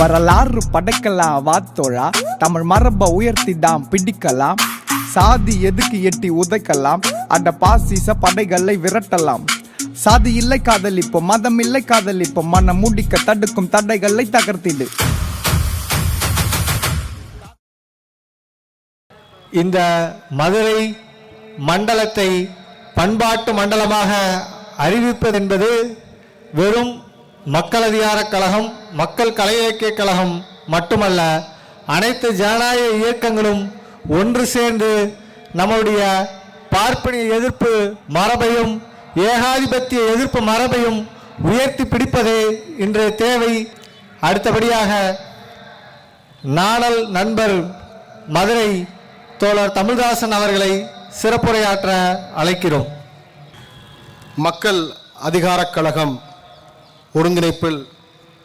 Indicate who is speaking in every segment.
Speaker 1: வரலாறு படைக்கலாம் வாத்தோழா, தமிழ் மரபை உயர்த்தி தான் பிடிக்கலாம். சாதி எதுக்கு எட்டி உதைக்கலாம், அட பாசிச படைகளை விரட்டலாம். சாதி இல்லை காதலிப்போம், மதம் இல்லை காதலிப்போம், மனம் முடிக்க தடுக்கும் தடைகளை தகர்த்திடு.
Speaker 2: இந்த மதுரை மண்டலத்தை பண்பாட்டு மண்டலமாக அறிவிப்பதென்பது வெறும் மக்கள் அதிகார கழகம், மக்கள் கலை இலக்கிய கழகம் மட்டுமல்ல, அனைத்து ஜனநாயக இயக்கங்களும் ஒன்று சேர்ந்து நம்முடைய பார்ப்பனிய எதிர்ப்பு மரபையும் ஏகாதிபத்திய எதிர்ப்பு மரபையும் உயர்த்தி பிடிப்பதே இன்றைய தேவை. அடுத்தபடியாக நாணல் நண்பர் மதுரை தோழர் தமிழ்தாசன் அவர்களை சிறப்புரையாற்ற அழைக்கிறோம்.
Speaker 3: மக்கள் அதிகார கழகம் ஒருங்கிணைப்பில்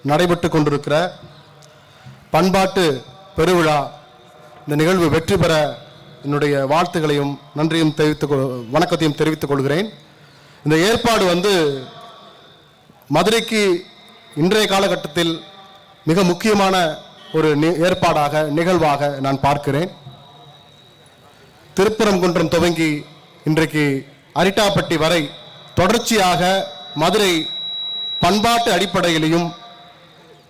Speaker 3: நடைபெற்று கொண்டிருக்கிற பண்பாட்டு பெருவிழா இந்த நிகழ்வு வெற்றி பெற என்னுடைய வாழ்த்துக்களையும் நன்றியும் வணக்கத்தையும் தெரிவித்துக் கொள்கிறேன். இந்த ஏற்பாடு மதுரைக்கு இன்றைய காலகட்டத்தில் மிக முக்கியமான ஒரு ஏற்பாடாக நிகழ்வாக நான் பார்க்கிறேன். திருப்பரங்குன்றம் துவங்கி இன்றைக்கு அரிட்டாப்பட்டி வரை தொடர்ச்சியாக மதுரை பண்பாட்டு அடிப்படையிலையும்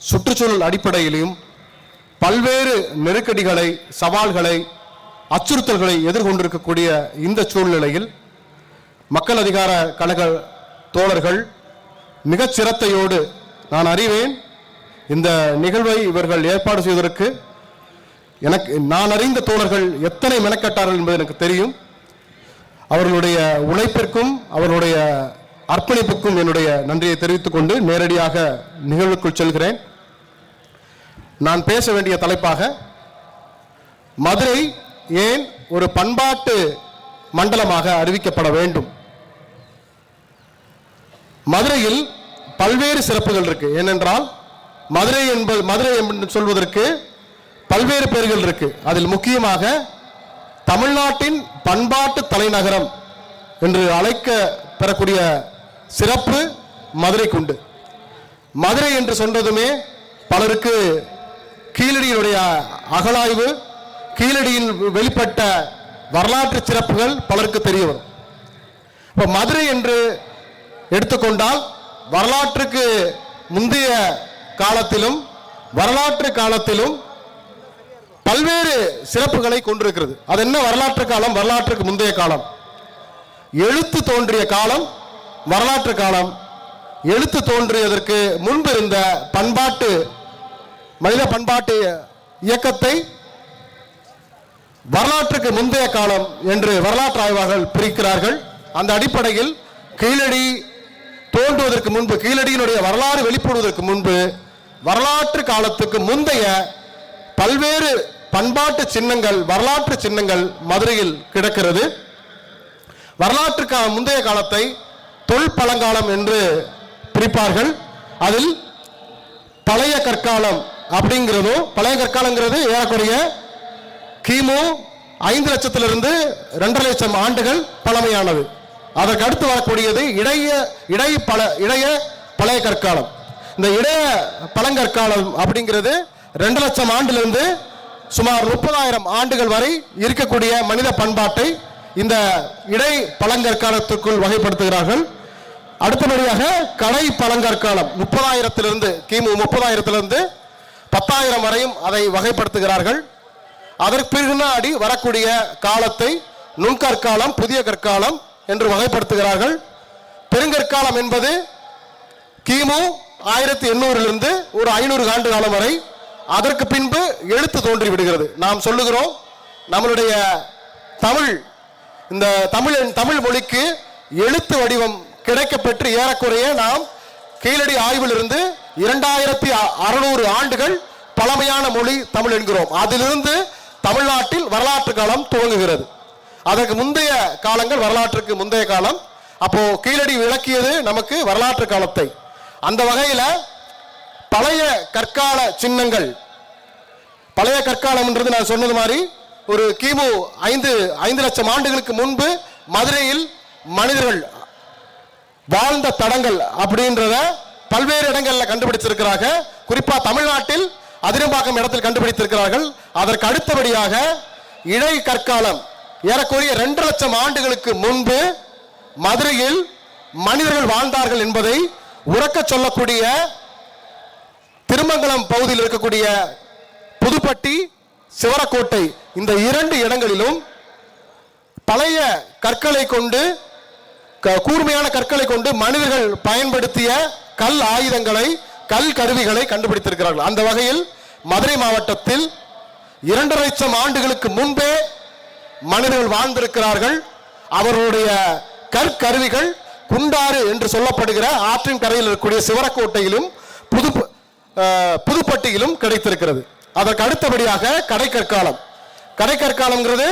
Speaker 3: சுற்றுச்சூழல் அடிப்படையிலையும் பல்வேறு நெருக்கடிகளை, சவால்களை, அச்சுறுத்தல்களை எதிர்கொண்டிருக்கக்கூடிய இந்த சூழ்நிலையில் மக்கள் அதிகார கழக தோழர்கள் மிகச் சிரத்தையோடு, நான் அறிவேன் இந்த நிகழ்வை இவர்கள் ஏற்பாடு செய்வதற்கு நான் அறிந்த தோழர்கள் எத்தனை மெனக்கட்டார்கள் என்பது எனக்கு தெரியும். அவர்களுடைய உழைப்பிற்கும் அவர்களுடைய அர்ப்பணிப்புக்கும் என்னுடைய நன்றியை தெரிவித்துக் கொண்டு நேரடியாக நிகழ்வுக்குள் செல்கிறேன். நான் பேச வேண்டிய தலைப்பாக மதுரை ஏன் ஒரு பண்பாட்டு மண்டலமாக அறிவிக்கப்பட வேண்டும். மதுரையில் பல்வேறு சிறப்புகள் இருக்கு. ஏனென்றால் மதுரை என்று சொல்வதற்கு பல்வேறு பெயர்கள் இருக்கு. அதில் முக்கியமாக தமிழ்நாட்டின் பண்பாட்டு தலைநகரம் என்று அழைக்க பெறக்கூடிய சிறப்பு மதுரைக்கு உண்டு. மதுரை என்று சொன்னதுமே பலருக்கு கீழடியினுடைய அகழாய்வு, கீழடியில் வெளிப்பட்ட வரலாற்று சிறப்புகள் பலருக்கு தெரிய வரும். இப்போ மதுரை என்று எடுத்துக்கொண்டால் வரலாற்றுக்கு முந்தைய காலத்திலும் வரலாற்று காலத்திலும் பல்வேறு சிறப்புகளை கொண்டிருக்கிறது. அது என்ன வரலாற்று காலம், வரலாற்றுக்கு முந்தைய காலம், எழுத்து தோன்றிய காலம், வரலாற்று காலம். எழுத்து தோன்றியதற்கு முன்பு இருந்த மனித பண்பாட்டு இயக்கத்தை வரலாற்றுக்கு முந்தைய காலம் என்று வரலாற்று ஆய்வாளர்கள் பிரிக்கிறார்கள். அந்த அடிப்படையில் கீழடி தோன்றுவதற்கு முன்பு, கீழடியினுடைய வரலாறு வெளிப்படுவதற்கு முன்பு, வரலாற்று காலத்துக்கு முந்தைய பல்வேறு பண்பாட்டு சின்னங்கள், வரலாற்று சின்னங்கள் மதுரையில் கிடக்கிறது. வரலாற்றுக்கு முந்தைய காலத்தை தொல்பழங்காலம் என்று பிரிப்பார்கள். அதில் பழைய கற்காலம் அப்படிங்கிறதும், பழைய கற்காலங்கிறது ஏறக்குறைய கிமு 5 லட்சத்திலிருந்து 2.5 லட்சம் ஆண்டுகள் பழமையானது. அதற்கு அடுத்து வரக்கூடியது இடைய பழைய கற்காலம். இந்த இடைய பழங்கற்காலம் அப்படிங்கிறது 2 லட்சம் ஆண்டிலிருந்து சுமார் 30,000 ஆண்டுகள் வரை இருக்கக்கூடிய மனித பண்பாட்டை இந்த இடை பழங்கற்காலத்துக்குள் வகைப்படுத்துகிறார்கள். அடுத்தபடியாக கடை பழங்கற்காலம் 30,000 கிமு 30,000 10,000 வரையும் அதை வகைப்படுத்துகிறார்கள். அதற்கு பின்னாடி வரக்கூடிய காலத்தை நுண்கற்காலம், புதிய கற்காலம் என்று வகைப்படுத்துகிறார்கள். பெருங்கற்காலம் என்பது கிமு 1800 ஒரு 500 ஆண்டு காலம் வரை. அதற்கு பின்பு எழுத்து தோன்றி விடுகிறது. நாம் சொல்லுகிறோம் நம்மளுடைய இந்த தமிழ் மொழிக்கு எழுத்து வடிவம் கிடைக்கப்பெற்று ஏறக்குறைய நாம் கீழடி ஆய்விலிருந்து 2600 ஆண்டுகள் பழமையான மொழி தமிழ் என்கிறோம். அதிலிருந்து தமிழ்நாட்டில் வரலாற்று காலம் துவங்குகிறது. அதற்கு முந்தைய காலங்கள் வரலாற்றுக்கு முந்தைய காலம். அப்போ கீழடி விளக்கியது நமக்கு வரலாற்று காலத்தை. அந்த வகையில் பழைய கற்கால சின்னங்கள், பழைய கற்காலம் என்றது நான் சொன்னது மாதிரி ஒரு கிமு 5 லட்சம் ஆண்டுகளுக்கு முன்பு மதுரையில் மனிதர்கள் வாழ்ந்த தடங்கள் அப்படின்றத பல்வேறு இடங்கள்ல கண்டுபிடிச்சிருக்கிறாங்க. குறிப்பா தமிழ்நாட்டில் அதிரம்பாக்கம் இடத்தில் கண்டுபிடித்திருக்கிறார்கள். அதற்கு அடுத்தபடியாக இழை கற்காலம் ஏறக்குறைய 2 லட்சம் ஆண்டுகளுக்கு முன்பு மதுரையில் மனிதர்கள் வாழ்ந்தார்கள் என்பதை உறக்க சொல்லக்கூடிய திருமங்கலம் பகுதியில் இருக்கக்கூடிய புதுப்பட்டி, சிவரக்கோட்டை இந்த 2 இடங்களிலும் பழைய கற்களை கொண்டு, கூர்மையான கற்களை கொண்டு மனிதர்கள் பயன்படுத்திய கல் ஆயுதங்களை, கல் கருவிகளை கண்டுபிடித்திருக்கிறார்கள். அந்த வகையில் மதுரை மாவட்டத்தில் 2.5 லட்சம் ஆண்டுகளுக்கு முன்பே மனிதர்கள் வாழ்ந்திருக்கிறார்கள். அவர்களுடைய கற்கருவிகள் குண்டாறு என்று சொல்லப்படுகிற ஆற்றின் கரையில் இருக்கக்கூடிய சிவரக்கோட்டையிலும் புதுப்பட்டியிலும் கிடைத்திருக்கிறது. அதற்கு அடுத்தபடியாக கடைக்கற்காலம். கடைக்கற்காலம்ங்கிறது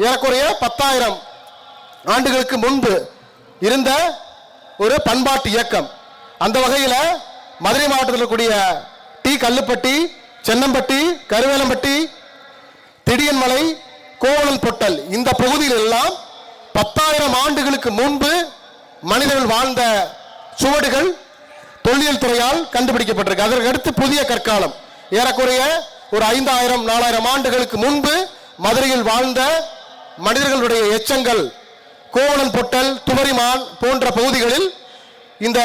Speaker 3: ஏறக்குறைய 10,000 ஆண்டுகளுக்கு முன்பு இருந்த ஒரு பண்பாட்டு இயக்கம். அந்த வகையில் மதுரை மாவட்டத்தில் இருக்கக்கூடிய டி கல்லுப்பட்டி, சென்னம்பட்டி, கருவேலம்பட்டி, திடியன்மலை, கோவலன் பொட்டல் இந்த பகுதியில் எல்லாம் 10,000 ஆண்டுகளுக்கு முன்பு மனிதர்கள் வாழ்ந்த சுவடுகள் தொல்லியல் துறையால் கண்டுபிடிக்கப்பட்டிருக்கு. அதற்கு அடுத்து புதிய கற்காலம் ஏறக்குறைய ஒரு 5,000 4,000 ஆண்டுகளுக்கு முன்பு மதுரையில் வாழ்ந்த மனிதர்களுடைய எச்சங்கள் கோவலன் பொட்டல், துவரிமான் போன்ற பகுதிகளில் இந்த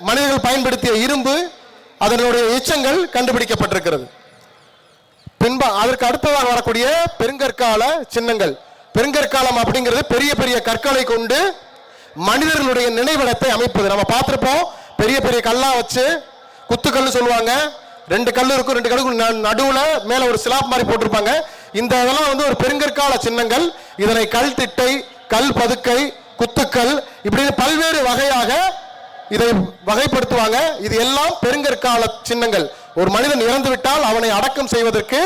Speaker 3: மனிதர்கள் பயன்படுத்திய இரும்பு அதனுடைய எச்சங்கள் கண்டுபிடிக்கப்பட்டிருக்கிறது. பின்பு அதற்கு அடுத்ததாக வரக்கூடிய பெருங்கற்கால சின்னங்கள். பெருங்கற்காலம் அப்படிங்கிறது பெரிய பெரிய கற்களை கொண்டு மனிதர்களுடைய நினைவிடத்தை அமைப்பது. நம்ம பார்த்திருப்போம், பெரிய பெரிய கல்லா வச்சு குத்துக்கல் சொல்லுவாங்க. 2 கல் இருக்கும், 2 கல்லுக்கு நடுவுல மேல ஒரு ஸ்லாப் மாதிரி போட்டிருப்பாங்க. இந்த இதெல்லாம் ஒரு பெருங்கற்கால சின்னங்கள். இதனை கல் திட்டை, கல் பதுக்கை, குத்துக்கல் இப்படின்னு பல்வேறு வகையாக இதை வகைப்படுத்துவாங்க. இது எல்லாம் பெருங்கற்கால சின்னங்கள். ஒரு மனிதன் இறந்து விட்டால் அவனை அடக்கம் செய்வதற்கு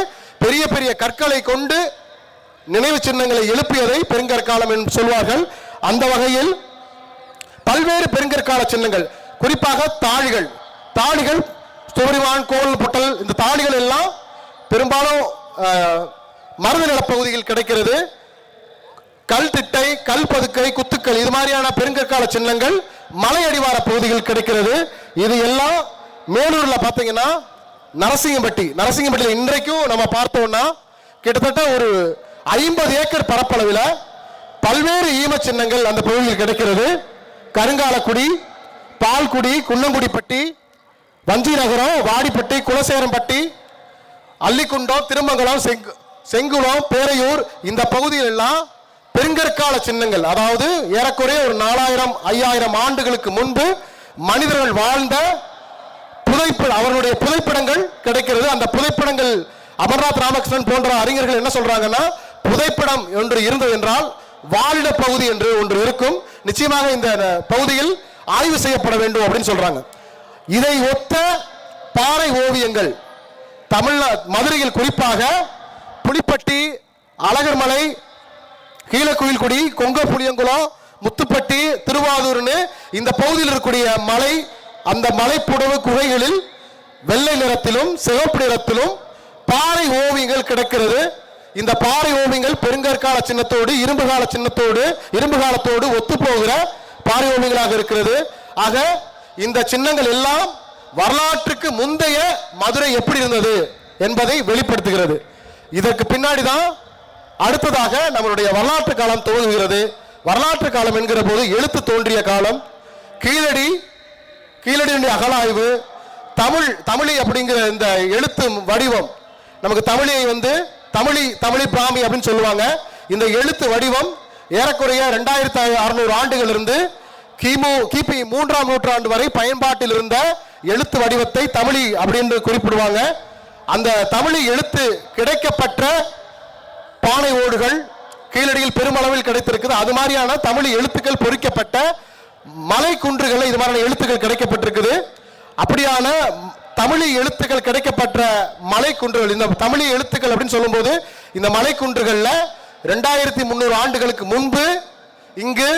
Speaker 3: பெரிய பெரிய கற்களை கொண்டு நினைவு சின்னங்களை எழுப்பியதை பெருங்கற்காலம் என்று சொல்வார்கள். அந்த வகையில் பல்வேறு பெருங்கற்கால சின்னங்கள், குறிப்பாக தாழிகள். தாழிகள் துவரிமான், கோவலன் பொட்டல் இந்த தாழிகள் எல்லாம் பெரும்பாலும் மருத நிலப்பகுதியில் கிடைக்கிறது. கல் திட்டை, கல் பதுக்கை, குத்துக்கள் இது மாதிரியான பெருங்கற்கால சின்னங்கள் மலை அடிவார பகுதியில் கிடைக்கிறது. இது எல்லாம் மேலூர்ல பாத்தீங்கன்னா நரசிங்கம்பட்டியில் இன்றைக்கும் நம்ம பார்த்தோம்னா கிட்டத்தட்ட ஒரு 50 ஏக்கர் பரப்பளவில் பல்வேறு ஈம சின்னங்கள் அந்த பகுதியில் கிடைக்கிறது. கருங்காலக்குடி, பால்குடி, குன்னங்குடிப்பட்டி, வஞ்சிநகரம், வாடிப்பட்டி, குலசேரம்பட்டி, அல்லிக்குண்டம், திருமங்கலம், செங்குளம், பேரையூர் இந்த பகுதியில் எல்லாம் பெருங்கற்கால சின்னங்கள். அதாவது ஏறக்குறைய ஒரு 4,000 5,000 ஆண்டுகளுக்கு முன்பு மனிதர்கள் வாழ்ந்த அவர்களுடைய புதைப்படங்கள் கிடைக்கிறது. அந்த புதைப்படங்கள் அமர்நாத் ராமகிருஷ்ணன் போன்ற அறிஞர்கள் என்ன சொல்றாங்கன்னா, புதைப்படம் ஒன்று இருந்தது என்றால் வாழிட பகுதி என்று ஒன்று இருக்கும், நிச்சயமாக இந்த பகுதியில் ஆய்வு செய்யப்பட வேண்டும் அப்படின்னு சொல்றாங்க. இதை ஒத்த பாறை ஓவியங்கள் மதுரையில் குறிப்பாக புலிப்பட்டி, அழகர்மலை, கீழக்குயில்குடி, கொங்க புளியங்குளம், முத்துப்பட்டி, திருவாரூர்னு இந்த பகுதியில் இருக்கக்கூடிய மலை, அந்த மலைப்புடவு குகைகளில் வெள்ளை நிறத்திலும் சிவப்பு நிறத்திலும் பாறை ஓவியங்கள் கிடைக்கிறது. இந்த பாறை ஓவியங்கள் பெருங்கற்கால சின்னத்தோடு இரும்பு காலத்தோடு ஒத்துப்போகிற பாறை ஓவியங்களாக இருக்கிறது. ஆக இந்த சின்னங்கள் எல்லாம் வரலாற்றுக்கு முந்தைய மதுரை எப்படி இருந்தது என்பதை வெளிப்படுத்துகிறது. இதற்கு பின்னாடி தான் அடுத்ததாக நம்மளுடைய வரலாற்று காலம் துவங்குகிறது. வரலாற்று காலம் என்கிற போது எழுத்து தோன்றிய காலம், கீழடியுடைய அகலாய்வு, தமிழி அப்படிங்கிற இந்த எழுத்து வடிவம். நமக்கு தமிழி பிராமி அப்படின்னு சொல்லுவாங்க. இந்த எழுத்து வடிவம் ஏறக்குறைய 2600 ஆண்டுகள் இருந்து கிபி 3ஆம் நூற்றாண்டு வரை பயன்பாட்டில் இருந்த எழுத்து வடிவத்தை தமிழி அப்படின்னு குறிப்பிடுவாங்க. அந்த தமிழி எழுத்து கிடைக்கப்பட்ட பானை ஓடுகள் கீழடியில் பெருமளவில் கிடைத்திருக்குது. அது மாதிரியான தமிழ் எழுத்துக்கள் பொறிக்கப்பட்ட மலை குன்றுகள் இது மாதிரியான எழுத்துக்கள் கிடைக்கப்பட்டிருக்குது. அப்படியான தமிழ் எழுத்துக்கள் கிடைக்கப்பட்ட மலை குன்றுகள், இந்த தமிழ் எழுத்துக்கள் அப்படின்னு சொல்லும்போது இந்த மலை குன்றுகள்ல 2300 ஆண்டுகளுக்கு முன்பு இங்கு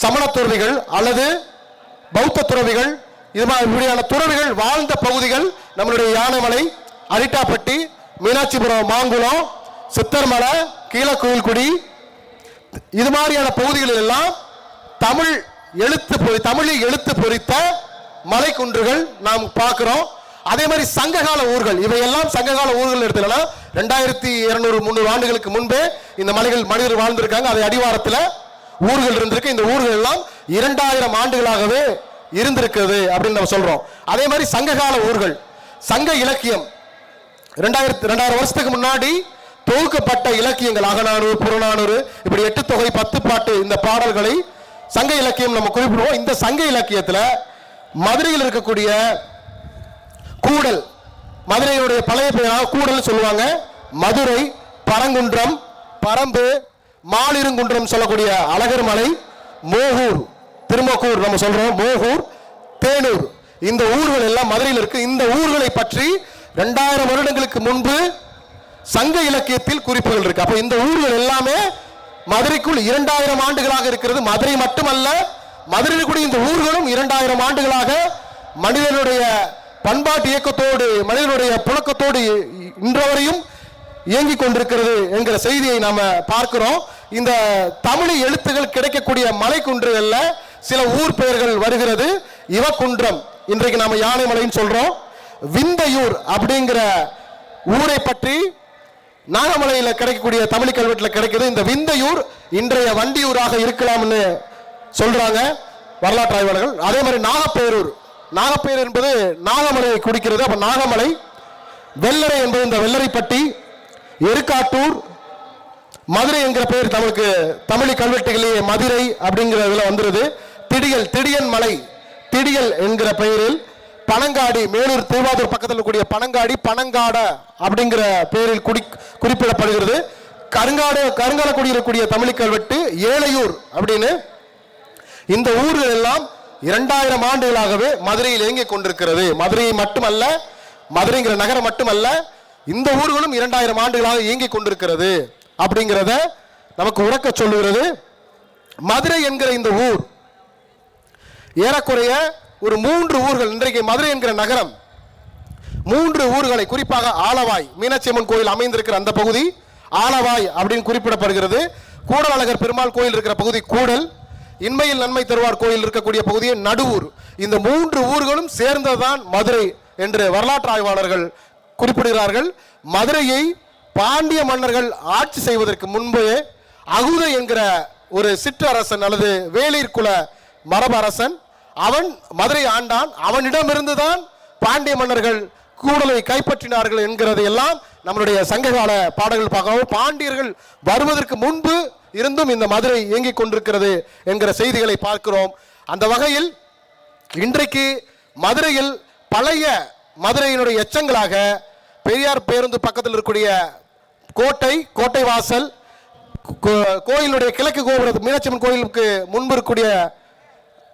Speaker 3: சமண துறவிகள் அல்லது பௌத்த துறவிகள் இது மாதிரியான துறவிகள் வாழ்ந்த பகுதிகள் நம்மளுடைய யானைமலை, அரிட்டாப்பட்டி, மீனாட்சிபுரம், மாங்குளம், சித்தர்மலை, கீழக்குயில்குடி இது மாதிரியான பகுதிகளில் எல்லாம் தமிழ் எழுத்து பொறித்த மலை குன்றுகள் நாம் பார்க்கிறோம். அதே மாதிரி சங்ககால ஊர்கள், இவையெல்லாம் சங்ககால ஊர்கள் எடுத்துக்கலாம். 2200-300 ஆண்டுகளுக்கு முன்பே இந்த மனிதர் வாழ்ந்திருக்காங்க. அதை அடிவாரத்தில் ஊர்கள் இருந்திருக்கு. இந்த ஊர்கள் எல்லாம் 2000 ஆண்டுகளாகவே இருந்திருக்குது அப்படின்னு நம்ம சொல்றோம். அதே மாதிரி சங்ககால ஊர்கள், சங்க இலக்கியம் 2000 வருஷத்துக்கு முன்னாடி தொகுக்கப்பட்ட இலக்கியங்கள், அகநானூறு, புறநானூறு, இப்படி 8 தொகை 10 பாட்டு இந்த பாடல்களை சங்க இலக்கியம் நம்ம குறிப்பிடுவோம். இந்த சங்க இலக்கியத்தில் மதுரையில் இருக்கக்கூடிய கூடல், மதுரையுடைய பழைய பெயராக கூடல் சொல்லுவாங்க. மதுரை, பரங்குன்றம், பரம்பு, மாலிருங்குன்றம் சொல்லக்கூடிய அழகர் மலை, மோகூர், திருமக்கூர் நம்ம சொல்றோம், மோகூர், தேனூர், இந்த ஊர்கள் எல்லாம் மதுரையில் இருக்கு. இந்த ஊர்களை பற்றி 2000 வருடங்களுக்கு முன்பு சங்க இலக்கியத்தில் குறிப்புகள் இருக்கு. அப்ப இந்த ஊர்கள் எல்லாமே மதுரைக்குள் 2000 ஆண்டுகளாக இருக்கிறது. மதுரை மட்டுமல்ல, மதுரையில் கூடிய இந்த ஊர்களும் 2000 ஆண்டுகளாக மனிதனுடைய பண்பாட்டு இயக்கத்தோடு, மனிதனுடைய புழக்கத்தோடு இன்றவரையும் இயங்கிக் கொண்டிருக்கிறது என்கிற செய்தியை நாம பார்க்கிறோம். இந்த தமிழ் எழுத்துகள் கிடைக்கக்கூடிய மலைக்குன்றுகள்ல சில ஊர் பெயர்கள் வருகிறது. இவக்குன்றம், இன்றைக்கு நாம யானைமலைன்னு சொல்றோம். விந்தையூர் அப்படிங்கிற ஊரை பற்றி நாகமலையில் கிடைக்கக்கூடிய தமிழ் கல்வெட்டில் கிடைக்குது. இந்த விந்தையூர் இன்றைய வண்டியூராக இருக்கலாம்னு சொல்றாங்க வரலாற்று ஆய்வாளர்கள். அதே மாதிரி நாகப்பேரூர், நாகப்பேரூர் என்பது நாகமலையை குறிக்கிறது. அப்ப நாகமலை, வெள்ளரை என்பது இந்த வெள்ளரைப்பட்டி, எருக்காட்டூர், மதுரை என்கிற பெயர் தமிழுக்கு தமிழ் கல்வெட்டுகளிலே மதுரை அப்படிங்கிறதுல வந்துருது. திடியல், திடியன் மலை, திடியல் என்கிற பெயரில் பனங்காடி, மேலூர் திருவாரூர் பக்கத்தில் கூடிய பனங்காடி, பனங்காட அப்படிங்கிற பெயரில் குறிப்பிடப்படுகிறது. கருங்காலக்குடி இருக்கக்கூடிய தமிழ் கல்வெட்டு ஏழையூர் அப்படின்னு. இந்த ஊர்கள் எல்லாம் 2000 ஆண்டுகளாகவே மதுரையில் இயங்கிக் கொண்டிருக்கிறது. மதுரையை மட்டுமல்ல, மதுரைங்கிற நகரம் மட்டுமல்ல, இந்த ஊர்களும் 2000 ஆண்டுகளாக இயங்கிக் கொண்டிருக்கிறது அப்படிங்கிறத நமக்கு உறக்க சொல்லுகிறது. மதுரை என்கிற இந்த ஊர் ஏறக்குறைய ஒரு 3 ஊர்கள், இன்றைக்கு மதுரை என்கிற நகரம் 3 ஊர்களை, குறிப்பாக ஆலவாய், மீனாட்சி அம்மன் கோயில் அமைந்திருக்கிற அந்த பகுதி ஆலவாய் அப்படின்னு குறிப்பிடப்படுகிறது. கூடல் அழகர் பெருமாள் கோயில் இருக்கிற பகுதி கூடல், இன்மையில் நன்மை தருவார் கோயில் இருக்கக்கூடிய பகுதியை நடுவூர். இந்த 3 ஊர்களும் சேர்ந்ததுதான் மதுரை என்று வரலாற்று ஆய்வாளர்கள் குறிப்பிடுகிறார்கள். மதுரையை பாண்டிய மன்னர்கள் ஆட்சி செய்வதற்கு முன்பே அகுதை என்கிற ஒரு சிற்றரசன் அல்லது வேளிர் குல மரபு அரசன், அவன் மதுரை ஆண்டான். அவனிடமிருந்துதான் பாண்டிய மன்னர்கள் கூடலை கைப்பற்றினார்கள் என்கிறது எல்லாம் நம்மளுடைய சங்ககால பாடல்கள் பார்க்கவும். பாண்டியர்கள் வருவதற்கு முன்பு இருந்தும் இந்த மதுரை இயங்கிக் கொண்டிருக்கிறது என்கிற செய்திகளை பார்க்கிறோம். அந்த வகையில் இன்றைக்கு மதுரையில் பழைய மதுரையினுடைய எச்சங்களாக பெரியார் பேருந்து பக்கத்தில் இருக்கக்கூடிய கோட்டை, கோட்டை வாசல், கோயிலுடைய கிழக்கு கோபுரம், மீனாட்சி அம்மன் கோயிலுக்கு முன்பு இருக்கக்கூடிய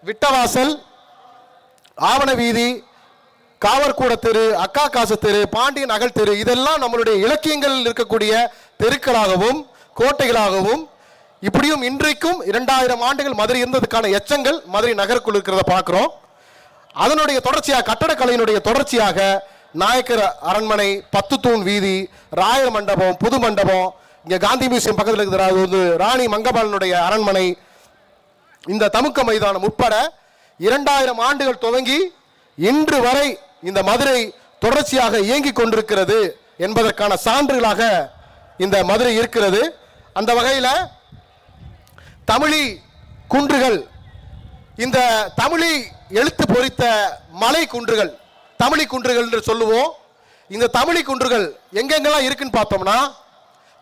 Speaker 3: விட்டவாசல், ஆவண வீதி, காவற்கூட தெரு, அக்கா காசு தெரு, பாண்டியன் அகல் தெரு, இதெல்லாம் நம்மளுடைய இலக்கியங்களில் இருக்கக்கூடிய தெருக்களாகவும் கோட்டைகளாகவும் இப்படியும் இன்றைக்கும் 2000 ஆண்டுகள் மதுரை இருந்ததுக்கான எச்சங்கள் மதுரை நகருக்குள் இருக்கிறத பார்க்கிறோம். அதனுடைய தொடர்ச்சியாக, கட்டடக்கலையினுடைய தொடர்ச்சியாக நாயக்கர் அரண்மனை, 10 தூண் வீதி, ராயர் மண்டபம், புது மண்டபம், இங்கே காந்தி மியூசியம் பக்கத்தில் இருக்கிற ராணி மங்கபாலனுடைய அரண்மனை, இந்த தமுக்க மைதானம் உட்பட 2000 ஆண்டுகள் துவங்கி இன்று வரை இந்த மதுரை தொடர்ச்சியாக இயங்கிக் கொண்டிருக்கிறது என்பதற்கான சான்றுகளாக இந்த மதுரை இருக்கிறது. அந்த வகையில் தமிழி குன்றுகள், இந்த தமிழி எழுத்து பொறித்த மலை குன்றுகள், தமிழி குன்றுகள் என்று சொல்லுவோம். இந்த தமிழி குன்றுகள் எங்கெங்கெல்லாம் இருக்குன்னு பார்த்தோம்னா,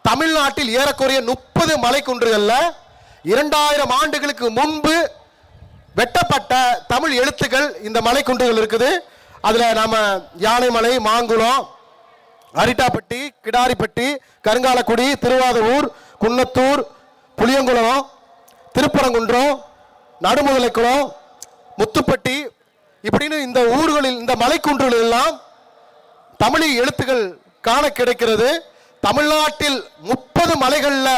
Speaker 3: தமிழ்நாட்டில் ஏறக்குறைய 30 மலை குன்றுகள்ல 2000 ஆண்டுகளுக்கு முன்பு வெட்டப்பட்ட தமிழ் எழுத்துக்கள் இந்த மலை குன்றுகள் இருக்குது. அதுல நாம யானைமலை, மாங்குளம், அரிட்டாப்பட்டி, கிடாரிப்பட்டி, கருங்காலக்குடி, திருவாதூர், குன்னத்தூர், புளியங்குளம், திருப்பரங்குன்றம், நடுமுதலைக்குளம், முத்துப்பட்டி, இப்படின்னு இந்த ஊர்களில், இந்த மலைக்குன்றுகள் எல்லாம் தமிழ் எழுத்துக்கள் காண கிடைக்கிறது. தமிழ்நாட்டில் 30 மலைகள்ல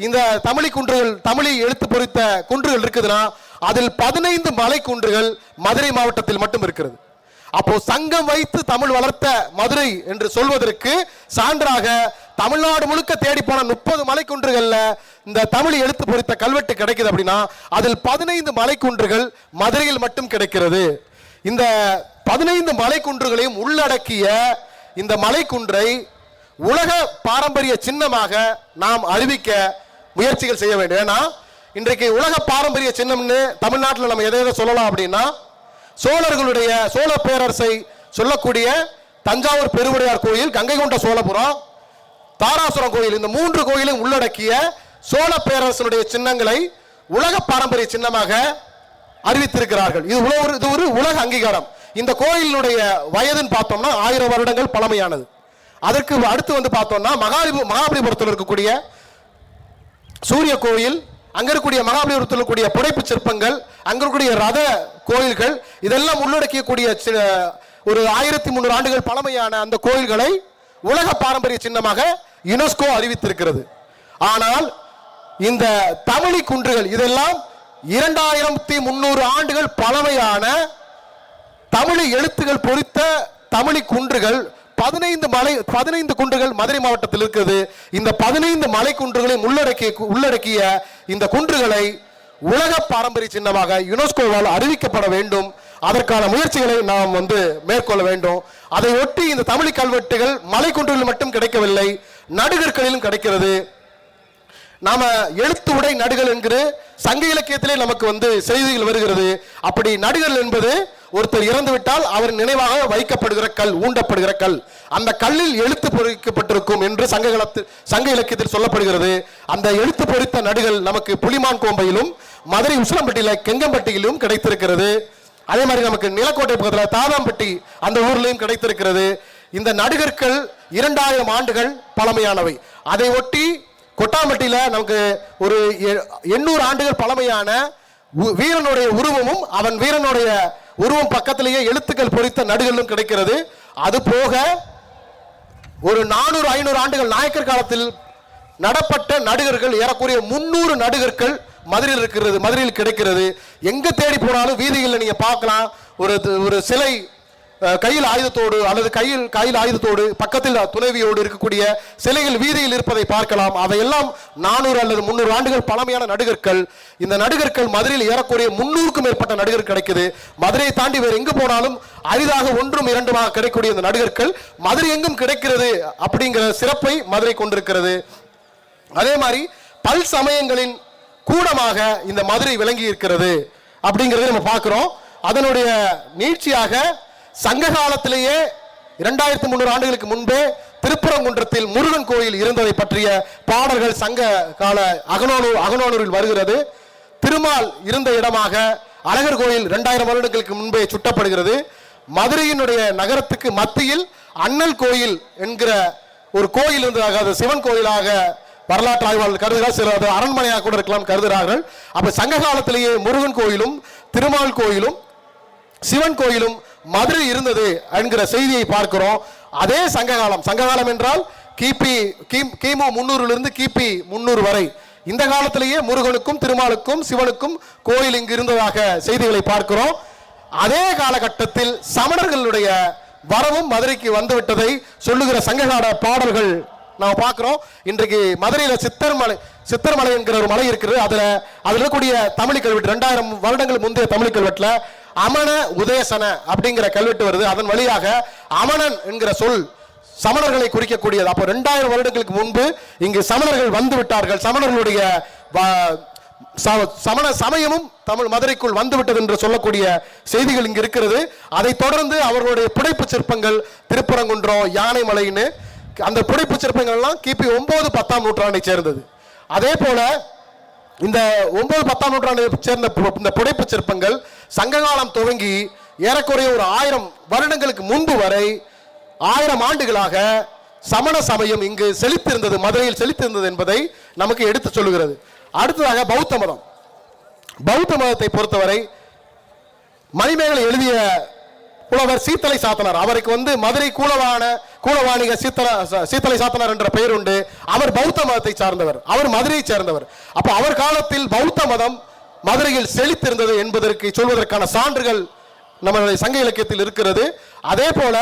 Speaker 3: இந்த தமிழி குன்றுகள், தமிழி எழுத்து பொறித்த குன்றுகள் இருக்குதுன்னா அதில் 15 மலை குன்றுகள் மதுரை மாவட்டத்தில் மட்டும் இருக்கிறது. அப்போ சங்கம் வைத்து தமிழ் வளர்த்த மதுரை என்று சொல்வதற்கு சான்றாக தமிழ்நாடு முழுக்க தேடி போன 30 மலை குன்றுகள்ல இந்த தமிழ் எழுத்து பொறித்த கல்வெட்டு கிடைக்குது அப்படின்னா அதில் 15 மலை குன்றுகள் மதுரையில் மட்டும் கிடைக்கிறது. இந்த 15 மலைக்குன்றுகளையும் உள்ளடக்கிய இந்த மலைக்குன்றை உலக பாரம்பரிய சின்னமாக நாம் அறிவிக்க முயற்சிகள் செய்ய வேண்டும். ஏன்னா இன்றைக்கு உலக பாரம்பரிய சின்னம்னு தமிழ்நாட்டில் நம்ம எதை சொல்லலாம் அப்படின்னா, சோழர்களுடைய சோழ பேரரசை சொல்லக்கூடிய தஞ்சாவூர் பெருவுடையார் கோயில், கங்கை கொண்ட சோழபுரம், தாராசுரம் கோயில், இந்த 3 கோயிலும் உள்ளடக்கிய சோழ பேரரசனுடைய சின்னங்களை உலக பாரம்பரிய சின்னமாக அறிவித்திருக்கிறார்கள். இது ஒரு உலக அங்கீகாரம். இந்த கோயிலுடைய வயதுன்னு பார்த்தோம்னா 1000 வருடங்கள் பழமையானது. அதற்கு அடுத்து வந்து பார்த்தோம்னா மகாபலிபுரத்தில் இருக்கக்கூடிய சூரிய கோயில், அங்க இருக்கக்கூடிய மகாபலிபுரத்தில் இருக்கக்கூடிய புடைப்பு சிற்பங்கள், அங்க இருக்கக்கூடிய ரத கோயில்கள், இதெல்லாம் உள்ளடக்கியக்கூடிய ஒரு 1300 ஆண்டுகள் பழமையான அந்த கோயில்களை உலக பாரம்பரிய சின்னமாக யுனெஸ்கோ அறிவித்திருக்கிறது. ஆனால் இந்த தமிழி குன்றுகள் இதெல்லாம் 2300 ஆண்டுகள் பழமையான தமிழ் எழுத்துகள் பொறித்த தமிழி குன்றுகள். 15 குன்றுகள் மதுரை மாவட்டத்தில் இருக்கிறது. இந்த 15 மலை குன்றுகளை உள்ளடக்கிய இந்த குன்றுகளை உலக பாரம்பரிய சின்னமாக யுனெஸ்கோவால் அறிவிக்கப்பட வேண்டும். அதற்கான முயற்சிகளை நாம் மேற்கொள்ள வேண்டும். அதை ஒட்டி இந்த தமிழ் கல்வெட்டுகள் மலை குன்றுகளில் மட்டும் கிடைக்கவில்லை, நடுகற்களிலும் கிடைக்கிறது. நாம எழுத்து உடை நடுகள் என்கிற சங்க இலக்கியத்திலே நமக்கு செய்திகள் வருகிறது. அப்படி நடுகள் என்பது ஒருத்தர் இறந்துவிட்டால் அவர் நினைவாக வைக்கப்படுகிற கல், ஊண்டப்படுகிற கல். அந்த கல்லில் எழுத்து பொறிக்கப்பட்டிருக்கும் என்று சங்க இலக்கியத்தில் சொல்லப்படுகிறது. அந்த எழுத்து பொறித்த நடுகள் நமக்கு புலிமான் கோம்பையிலும் மதுரை உசிலம்பட்டியில கெங்கம்பட்டியிலும் கிடைத்திருக்கிறது. அதே மாதிரி நமக்கு நிலக்கோட்டை பக்கத்தில் தாதாம்பட்டி அந்த ஊர்லையும் கிடைத்திருக்கிறது. இந்த நடுகற்கள் 2000 ஆண்டுகள் பழமையானவை. அதை ஒட்டி கொட்டாம்பட்டியில நமக்கு ஒரு 800 ஆண்டுகள் பழமையான வீரனுடைய உருவமும் அவன் வீரனுடைய உருவம் பக்கத்திலேயே எழுத்துக்கள் பொறித்த நடுகளும் கிடைக்கிறது. அது போக ஒரு 400-500 ஆண்டுகள் நாயக்கர் காலத்தில் நடப்பட்ட நடுகர்கள் ஏறக்குறைய 300 நடுகர்கள் மதுரையில் கிடைக்கிறது. எங்க தேடி போனாலும் வீதிகளில் நீங்க பார்க்கலாம். ஒரு சிலை கையில் ஆயுதத்தோடு அல்லது கையில் ஆயுதத்தோடு பக்கத்தில் துணைவியோடு இருக்கக்கூடிய சிலைகள் வீதியில் இருப்பதை பார்க்கலாம். அவையெல்லாம் 400 அல்லது 300 ஆண்டுகள் பழமையான நடுகற்கள். இந்த நடுகற்கள் மதுரையில் ஏறக்குறைய 300க்கும் மேற்பட்ட நடுகர் கிடைக்குது. மதுரையை தாண்டி வேறு எங்கு போனாலும் அரிதாக 1-2 கிடைக்கக்கூடிய இந்த நடுகற்கள் மதுரை எங்கும் கிடைக்கிறது அப்படிங்கிற சிறப்பை மதுரை கொண்டிருக்கிறது. அதே மாதிரி பல் சமயங்களின் கூடமாக இந்த மதுரை விளங்கி இருக்கிறது அப்படிங்கிறத நம்ம பார்க்கிறோம். அதனுடைய நீட்சியாக சங்க காலத்திலேயே 2300 ஆண்டுகளுக்கு முன்பே திருப்பரங்குன்றத்தில் முருகன் கோயில் இருந்ததை பற்றிய பாடல்கள் சங்க கால அகநானூரில் வருகிறது. திருமால் இருந்த இடமாக அழகர் கோயில் 2000 வருடங்களுக்கு முன்பே சுட்டப்படுகிறது. மதுரையினுடைய நகரத்துக்கு மத்தியில் அண்ணல் கோயில் என்கிற ஒரு கோயில் இருந்ததாக, அது சிவன் கோயிலாக வரலாற்று ஆய்வாளர்கள் கருதுகிறார். சிலர் அரண்மனையாக கூட இருக்கலாம் கருதுகிறார்கள். அப்ப சங்க காலத்திலேயே முருகன் கோயிலும் திருமால் கோயிலும் சிவன் கோயிலும் மதுரை இருந்தது என்கிற செய்தியை பார்க்கிறோம். அதே சங்ககாலம் என்றால் கிமு 300 கிபி 300 வரை இந்த காலத்திலேயே முருகனுக்கும் திருமாலுக்கும் சிவனுக்கும் கோயில் இங்கு இருந்ததாக செய்திகளை பார்க்கிறோம். அதே காலகட்டத்தில் சமணர்களுடைய வரவும் மதுரைக்கு வந்துவிட்டதை சொல்லுகிற சங்ககால பாடல்கள் நாம் பார்க்கிறோம். இன்றைக்கு மதுரையில சித்தர்மலை என்கிற ஒரு மலை இருக்கிறது. அதுல இருக்கக்கூடிய தமிழ் கல்வெட்டு 2000 வருடங்கள் முந்தைய தமிழ் கல்வெட்டுல அமன உதயசன அப்படிங்கிற கல்வெட்டு வருது. அதன் வழியாக அமனன் என்கிற சொல் சமணர்களை குறிக்கக்கூடியது. அப்போ 2000 வருடங்களுக்கு முன்பு இங்கு சமணர்கள் வந்து விட்டார்கள். சமணர்களுடைய சமண சமயமும் தமிழ் மதுரைக்குள் வந்துவிட்டது என்று சொல்லக்கூடிய செய்திகள் இங்கு இருக்கிறது. அதை தொடர்ந்து அவர்களுடைய புடைப்பு சிற்பங்கள் திருப்பரங்குன்றம், யானைமலைன்னு அந்த புடைப்பு சிற்பங்கள் எல்லாம் கிபி 9-10 நூற்றாண்டை சேர்ந்தது. அதே போல இந்த 9-10 நூற்றாண்டை சேர்ந்த இந்த புடைப்பு சிற்பங்கள் சங்ககாலம் துவங்கி ஏறக்குறைய ஒரு 1000 வருடங்களுக்கு முன்பு வரை 1000 ஆண்டுகளாக சமண சமயம் இங்கு செழித்திருந்தது, மதுரையில் செழித்திருந்தது என்பதை நமக்கு எடுத்து சொல்லுகிறது. அடுத்ததாக பௌத்த மதத்தை பொறுத்தவரை மணிமேகலை எழுதிய புலவர் சீத்தலை சாத்தனார், அவருக்கு மதுரை கூலவாணிக சீத்தலை சாத்தனார் என்ற பெயர் உண்டு. அவர் பௌத்த மதத்தை சார்ந்தவர், அவர் மதுரையை சேர்ந்தவர். அப்ப அவர் காலத்தில் பௌத்த மதம் மதுரையில் செழித்திருந்தது என்பதற்கு சொல்வதற்கான சான்றுகள் நம்மளுடைய சங்க இலக்கியத்தில் இருக்கிறது. அதே போல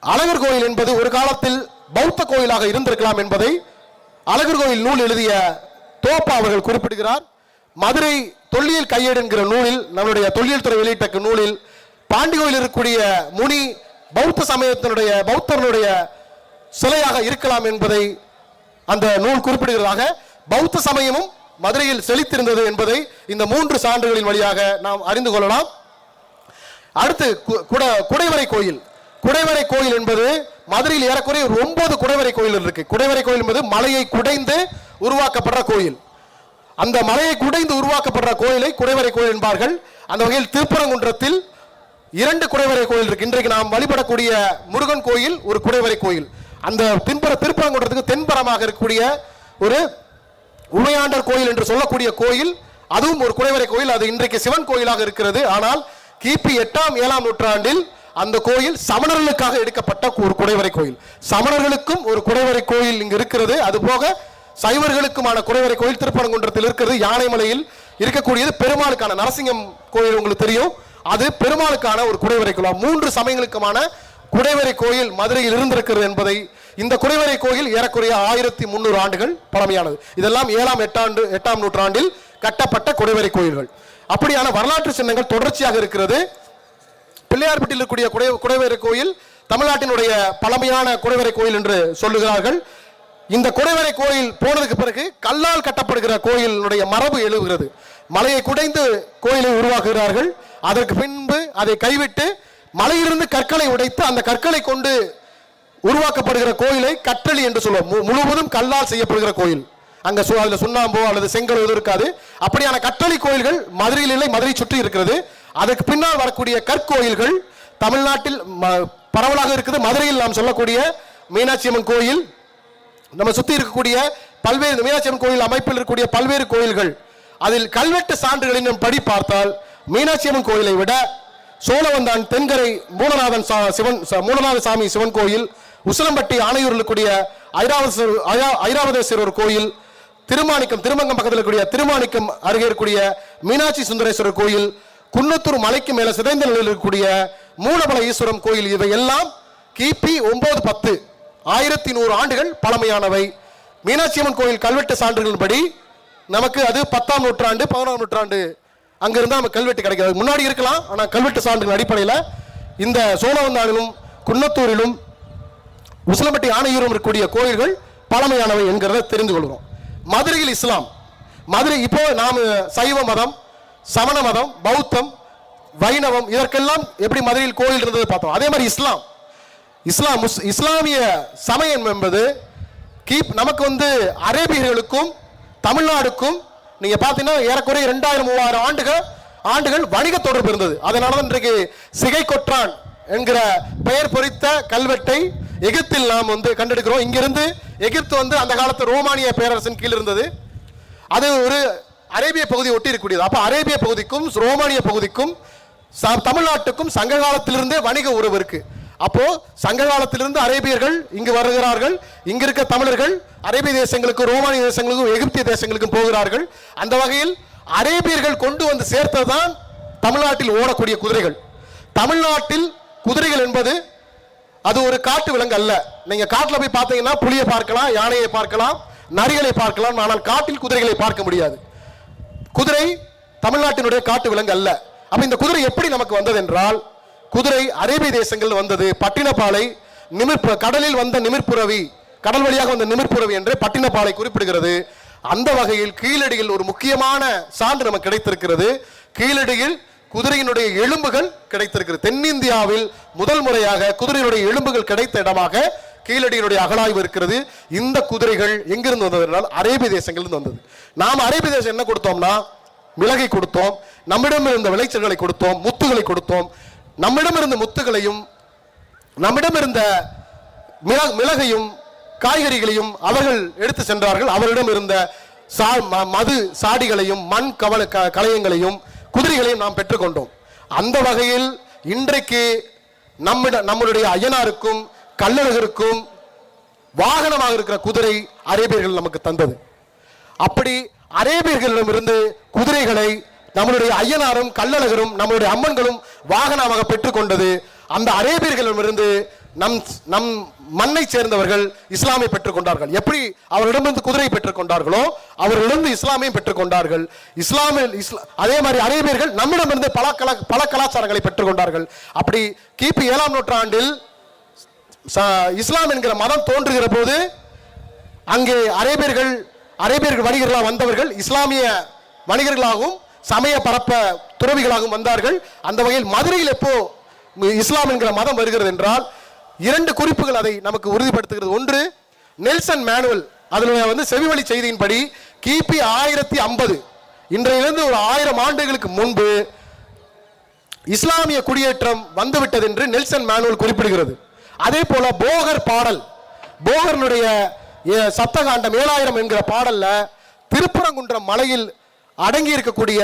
Speaker 3: அழகர் கோயில் என்பது ஒரு காலத்தில் பௌத்த கோயிலாக இருந்திருக்கலாம் என்பதை அழகர் கோயில் நூல் எழுதிய தோப்பா அவர்கள் குறிப்பிடுகிறார். மதுரை தொல்லியல் கையேடு என்கிற நூலில், நம்முடைய தொல்லியல் துறை வெளியிட்ட நூலில் பாண்டிகோயில் இருக்கக்கூடிய முனி பௌத்தர்களுடைய சிலையாக இருக்கலாம் என்பதை அந்த நூல் குறிப்பிடுகிறதாக பௌத்த சமயமும் மதுரையில் செழித்திருந்தது என்பதை இந்த 3 சான்றுகளின் வழியாக நாம் அறிந்து கொள்ளலாம். அடுத்து குடைவரை கோயில். குடைவரை கோயில் என்பது மதுரையில் ஏறக்குறைய 9 குடைவரை கோயில் இருக்கு. குடைவரை கோயில் என்பது மலையை குடைந்து உருவாக்கப்படுற கோயில். அந்த மலையை குடைந்து உருவாக்கப்படுற கோயிலை குடைவரை கோயில் என்பார்கள். அந்த வகையில் திருப்பரங்குன்றத்தில் 2 குடைவரை கோயில் இருக்கு. இன்றைக்கு நாம் வழிபடக்கூடிய முருகன் கோயில் ஒரு குடைவரை கோயில். அந்த திருப்பரங்குன்றத்துக்கு தென்புறமாக இருக்கக்கூடிய ஒரு உமையாண்டர் கோயில் என்று சொல்லக்கூடிய கோயில், அதுவும் ஒரு குடைவரை கோயில். அது இன்றைக்கு சிவன் கோயிலாக இருக்கிறது. ஆனால் கிபி 8ஆம் 7ஆம் நூற்றாண்டில் அந்த கோயில் சமணர்களுக்காக எடுக்கப்பட்ட ஒரு குடைவரை கோயில். சமணர்களுக்கும் ஒரு குடைவரை கோயில் இங்கு இருக்கிறது. அதுபோக சைவர்களுக்குமான குடைவரை கோயில் திருப்பரங்குன்றத்தில் இருக்கிறது. யானைமலையில் இருக்கக்கூடியது பெருமாளுக்கான நரசிங்கம் கோயில், உங்களுக்கு தெரியும். அது பெருமாளுக்கான ஒரு குடைவரை கோயில். 3 சமயங்களுக்குமான குடைவரை கோயில் மதுரையில் இருந்திருக்கிறது என்பதை, இந்த குடைவரை கோயில் ஏறக்குறைய 1300 ஆண்டுகள் பழமையானது. இதெல்லாம் 7ஆம் 8ஆம் நூற்றாண்டில் கட்டப்பட்ட குடைவரை கோயில்கள். அப்படியான வரலாற்று சின்னங்கள் தொடர்ச்சியாக இருக்கிறது. பிள்ளையார்பட்டியில் இருக்கக்கூடிய குடைவரை கோயில் தமிழ்நாட்டினுடைய பழமையான குடைவரை கோயில் என்று சொல்லுகிறார்கள். இந்த குடைவரை கோயில் போனதுக்கு பிறகு கல்லால் கட்டப்படுகிற கோயிலுடைய மரபு எழுகிறது. மலையை குடைந்து கோயிலை உருவாக்குகிறார்கள். அதற்கு பின்பு அதை கைவிட்டு மலையிலிருந்து கற்களை உடைத்து அந்த கற்களை கொண்டு உருவாக்கப்படுகிற கோயிலை கற்றளி என்று சொல்லுவோம். முழுவதும் கல்லால் செய்யப்படுகிற கோயில். அங்க அதுல சுண்ணாம்போ அல்லது செங்கல் எதுவும் இருக்காது. அப்படியான கற்றளி கோயில்கள் மதுரையில் இல்லை, மதுரை சுற்றி இருக்கிறது. அதற்கு பின்னால் வரக்கூடிய கற்கோயில்கள் தமிழ்நாட்டில் பரவலாக இருக்குது. மதுரையில் நாம் சொல்லக்கூடிய மீனாட்சி அம்மன் கோயில், நம்ம சுற்றி இருக்கக்கூடிய பல்வேறு மீனாட்சி அம்மன் கோயில் அமைப்பில் இருக்கக்கூடிய பல்வேறு கோயில்கள், அதில் கல்வெட்டு சான்றுகளின் படி பார்த்தால் மீனாட்சி அம்மன் கோயிலை விட சோழவந்தான் தென்கரை மூலநாத சாமி சிவன் கோயில், உசிலம்பட்டி ஆணையூரில் இருக்கக்கூடிய ஐராவதேஸ்வரர் கோயில், திருமங்கம் பக்கத்தில் இருக்கக்கூடிய திருமாணிக்கம் அருகே இருக்கக்கூடிய மீனாட்சி சுந்தரேஸ்வரர் கோயில், குன்னத்தூர் மலைக்கு மேல சிதைந்த நிலையில் இருக்கக்கூடிய மூலபல ஈஸ்வரம் கோயில், இவை எல்லாம் கிபி 9-10 1100 ஆண்டுகள் பழமையானவை. மீனாட்சி அம்மன் கோயில் கல்வெட்டு சான்றுகளின் படி நமக்கு அது 10ஆம் நூற்றாண்டு 11ஆம் நூற்றாண்டு அங்கிருந்து நமக்கு கல்வெட்டு கிடைக்கிறது. முன்னாடி இருக்கலாம், ஆனால் கல்வெட்டு சான்றுகள் அடிப்படையில் இந்த சோழவந்தானிலும் குன்னத்தூரிலும் உசிலம்பட்டி ஆணையூரும் இருக்கக்கூடிய கோயில்கள் பழமையானவை என்கிறத தெரிந்து கொள்கிறோம். மதுரையில் இஸ்லாம். மதுரை இப்போ நாம் சைவ மதம், சமண மதம், பௌத்தம், வைணவம் இதற்கெல்லாம் எப்படி மதுரையில் கோயில் இருந்தது பார்த்தோம். அதே மாதிரி இஸ்லாமிய சமயம் என்பது நமக்கு அரேபியர்களுக்கும் தமிழ்நாடுக்கும் நீங்க பாத்தீங்கன்னா ஏறக்குறைய 2000-3000 ஆண்டுகள் வணிக தொடர்பு இருந்தது. அதனால இன்றைக்கு சிகை கொற்றான் என்கிற பெயர் பொறித்த கல்வெட்டை எகிப்தில் நாம் கண்டெடுக்கிறோம். இங்கிருந்து எகிப்து அந்த காலத்து ரோமானிய பேரரசின் கீழ் இருந்தது. அது ஒரு அரேபிய பகுதி ஒட்டி இருக்கக்கூடியது. அப்ப அரேபிய பகுதிக்கும் ரோமானிய பகுதிக்கும் தமிழ்நாட்டுக்கும் சங்க காலத்திலிருந்தே வணிக உறவு இருக்கு. அப்போ சங்க காலத்திலிருந்து அரேபியர்கள் இங்கு வருகிறார்கள். இங்க இருக்க தமிழர்கள் அரேபிய தேசங்களுக்கும் ரோமானிய தேசங்களுக்கும் எகிப்திய தேசங்களுக்கும் போகிறார்கள். அந்த வகையில் அரேபியர்கள் கொண்டு வந்து சேர்த்ததுதான் தமிழ்நாட்டில் ஓடக்கூடிய குதிரைகள். தமிழ்நாட்டில் குதிரைகள் என்பது அது ஒரு காட்டு விலங்கு அல்ல. நீங்க காட்டுல போய் பார்த்தீங்கன்னா புலியை பார்க்கலாம், யானையை பார்க்கலாம், நரிகளை பார்க்கலாம். ஆனால் காட்டில் குதிரைகளை பார்க்க முடியாது. குதிரை தமிழ்நாட்டினுடைய காட்டு விலங்கு அல்ல. அப்ப இந்த குதிரை எப்படி நமக்கு வந்தது என்றால், குதிரை அரேபிய தேசங்கள் வந்தது. பட்டினப்பாலை கடலில் வந்த நிமிர்புறவி, கடல் வழியாக வந்த நிமிர்புறவி என்று பட்டினப்பாலை குறிப்பிடுகிறது. அந்த வகையில் கீழடியில் ஒரு முக்கியமான சான்று நமக்கு கிடைத்திருக்கிறது. கீழடியில் குதிரையினுடைய எலும்புகள் கிடைத்திருக்கிறது. தென்னிந்தியாவில் முதல் முறையாக குதிரையினுடைய எலும்புகள் கிடைத்த இடமாக கீழடியினுடைய அகழாய்வு இருக்கிறது. இந்த குதிரைகள் எங்கிருந்து வந்தது என்றால் அரேபிய தேசங்களிலிருந்து வந்தது. நாம் அரேபிய தேசம் என்ன கொடுத்தோம்னா மிளகை கொடுத்தோம், நம்மிடம் இருந்த விளைச்சல்களை கொடுத்தோம், முத்துகளை கொடுத்தோம். நம்மிடம் இருந்த முத்துகளையும் நம்மிடம் இருந்த மிளகையும் காய்கறிகளையும் அவர்கள் எடுத்து சென்றார்கள். அவரிடம் இருந்த மது சாடிகளையும் மண் கலையங்களையும் குதிரைகளையும் நாம் பெற்றுக்கொண்டோம். அந்த வகையில் இன்றைக்கு நம்முடைய ஐயனாருக்கும் கள்ளழகருக்கும் வாகனமாக இருக்கிற குதிரை அரேபியர்கள் நமக்கு தந்தது. அப்படி அரேபியர்களிடமிருந்து குதிரைகளை நம்மளுடைய ஐயனாரும் கள்ளழகரும் நம்மளுடைய அம்மன்களும் வாகனமாக பெற்றுக்கொண்டது. அந்த அரேபியர்களிடமிருந்து நம் நம் மண்ணை சேர்ந்தவர்கள் இஸ்லாமை பெற்றுக்கொண்டார்கள். எப்படி அவர்களிடமிருந்து குதிரை பெற்றுக்கொண்டார்களோ அவர்களிடமிருந்து இஸ்லாமையும் பெற்றுக்கொண்டார்கள். அதே மாதிரி அரேபியர்கள் நம்மிடமிருந்து பல கலாச்சாரங்களை பெற்றுக்கொண்டார்கள். அப்படி கிபி 7ஆம் நூற்றாண்டில் இஸ்லாம் என்கிற மதம் தோன்றுகிற போது அங்கே அரேபியர்கள் வணிகர்களாக வந்தவர்கள் இஸ்லாமிய வணிகர்களாகவும் சமய பரப்ப துறவிகளாகவும் வந்தார்கள். அந்த வகையில் மதுரையில் எப்போ இஸ்லாம் என்கிற மதம் வருகிறது என்றால் 2 குறிப்புகள் அதை நமக்கு உறுதிப்படுத்துகிறது. ஒன்று, நெல்சன் மேனுவல் அதில் செவிவழி செய்தியின்படி கிபி 1050 இன்றையிலிருந்து ஒரு 1000 ஆண்டுகளுக்கு முன்பு இஸ்லாமிய குடியேற்றம் வந்துவிட்டது என்று நெல்சன் மேனுவல் குறிப்பிடுகிறது. அதே போல போகர்னுடைய சப்தகாண்டம் 7000 என்கிற பாடல்ல திருப்பரங்குன்றம் மலையில் அடங்கி இருக்கக்கூடிய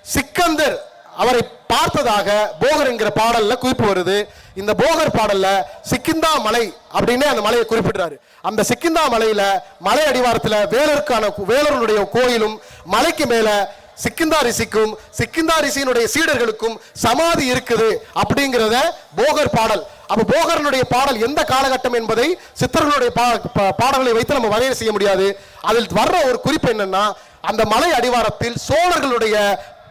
Speaker 3: சிக்கந்தர் அவரை பார்த்ததாக போகர் என்கிற பாடல்ல குறிப்பு வருது. இந்த போகர் பாடல்ல சிக்கிந்தா மலை அப்படின்னு அந்த மலையை குறிப்பிடுறாரு. அந்த சிக்கிந்தா மலையில மலை அடிவாரத்தில் வேலருடைய கோயிலும் மலைக்கு மேல சிக்கிந்தா ரிஷியினுடைய சீடர்களுக்கும் சமாதி இருக்குது அப்படிங்கிறத போகர் பாடல். அப்ப போகரனுடைய பாடல் எந்த காலகட்டம் என்பதை சித்தர்களுடைய பாடல்களை வைத்து நம்ம வரையறை செய்ய முடியாது. அதில் வர்ற ஒரு குறிப்பு என்னன்னா, அந்த மலை அடிவாரத்தில் சோழர்களுடைய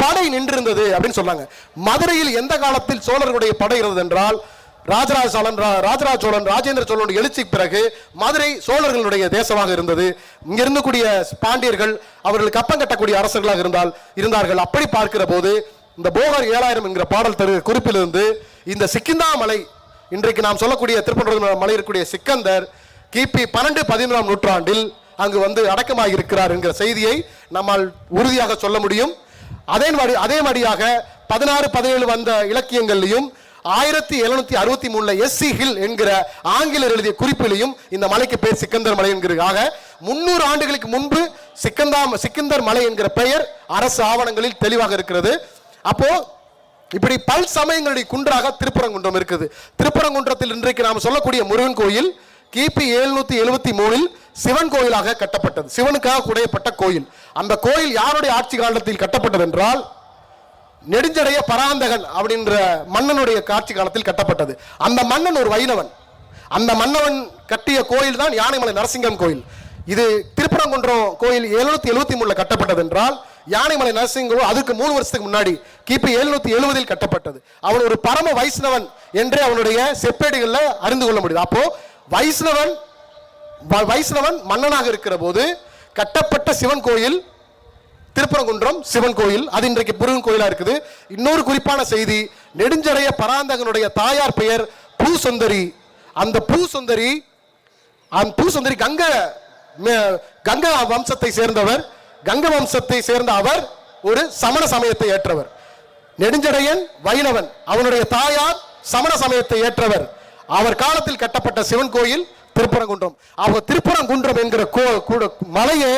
Speaker 3: படை நின்றிருந்தது அப்படின்னு சொன்னாங்க. மதுரையில் எந்த காலத்தில் சோழர்களுடைய படை இருந்தது என்றால் ராஜராஜ சோழன் ராஜேந்திர சோழனுடைய எழுச்சிக்கு பிறகு மதுரை சோழர்களுடைய தேசமாக இருந்தது. இங்கிருந்து கூடிய பாண்டியர்கள் அவர்கள் கப்பம் கட்டக்கூடிய அரசர்களாக இருந்தார்கள். அப்படி பார்க்கிற போது இந்த போகர் 7000 என்கிற பாடல் குறிப்பிலிருந்து இந்த சிக்கிந்தா மலை, இன்றைக்கு நாம் சொல்லக்கூடிய திருப்பரங்குன்றம் மலை இருக்கக்கூடிய சிக்கந்தர் கிபி 12-13ஆம் நூற்றாண்டில் அங்கு அடக்கமாக இருக்கிறார் என்கிற செய்தியை நம்மால் உறுதியாக சொல்ல முடியும். அதே மாதிரியாக 16-17 வந்த இலக்கியங்களிலும் 1763 எஸ்.சி. ஹில் என்கிற ஆங்கிலர் எழுதிய குறிப்பிலையும் இந்த மலைக்கு பேர் சிக்கந்தர் மலை என்கிறாக 300 ஆண்டுகளுக்கு முன்பு சிக்கந்தர் மலை என்கிற பெயர் அரசு ஆவணங்களில் தெளிவாக இருக்கிறது. அப்போ இப்படி பல் சமயங்களுடைய குன்றாக திருப்பரங்குன்றம் இருக்குது. திருப்பரங்குன்றத்தில் இன்றைக்கு நாம் சொல்லக்கூடிய முருகன் கோயில் கிபி 773 சிவன் கோயிலாக கட்டப்பட்டது. சிவனுக்காக குடையப்பட்ட கோயில். அந்த கோயில் யாருடைய ஆட்சி காலத்தில் கட்டப்பட்டது என்றால் நெடுஞ்சடைய பராந்தகன் அப்படின்ற மன்னனுடைய ஆட்சி காலத்தில் கட்டப்பட்டது. அந்த மன்னன் ஒரு வைணவன். அந்த மன்னவன் கட்டிய கோயில் தான் யானைமலை நரசிங்கம் கோயில். இது திருப்பரங்குன்றம் கோயில் 773 கட்டப்பட்டது என்றால் யானைமலை நரசிங்கம் அதுக்கு 3 வருஷத்துக்கு முன்னாடி கிபி 770 கட்டப்பட்டது. அவன் ஒரு பரம வைஷ்ணவன் என்றே அவனுடைய செப்பேடுகள்ல அறிந்து கொள்ள முடியுது. அப்போ வைஷ்ணவன் மன்னனாக இருக்கிற போது கட்டப்பட்ட சிவன் கோயில் திருப்பரங்குன்றம் சிவன் கோயில். அது இன்றைக்கு முருகன் கோயிலா இருக்குது. இன்னொரு குறிப்பான செய்தி, நெடுஞ்சடைய பராந்தகனுடைய தாயார் பெயர் பூசுந்தரி. அந்த பூசுந்தரி கங்கா வம்சத்தை சேர்ந்தவர். கங்க வம்சத்தை சேர்ந்த அவர் ஒரு சமண சமயத்தை ஏற்றவர். நெடுஞ்சடையன் வைணவன், அவனுடைய தாயார் சமண சமயத்தை ஏற்றவர். அவர் காலத்தில் கட்டப்பட்ட சிவன் கோயில் திருப்பரங்குன்றம். அவங்க திருப்பரங்குன்றம் என்கிற மலையே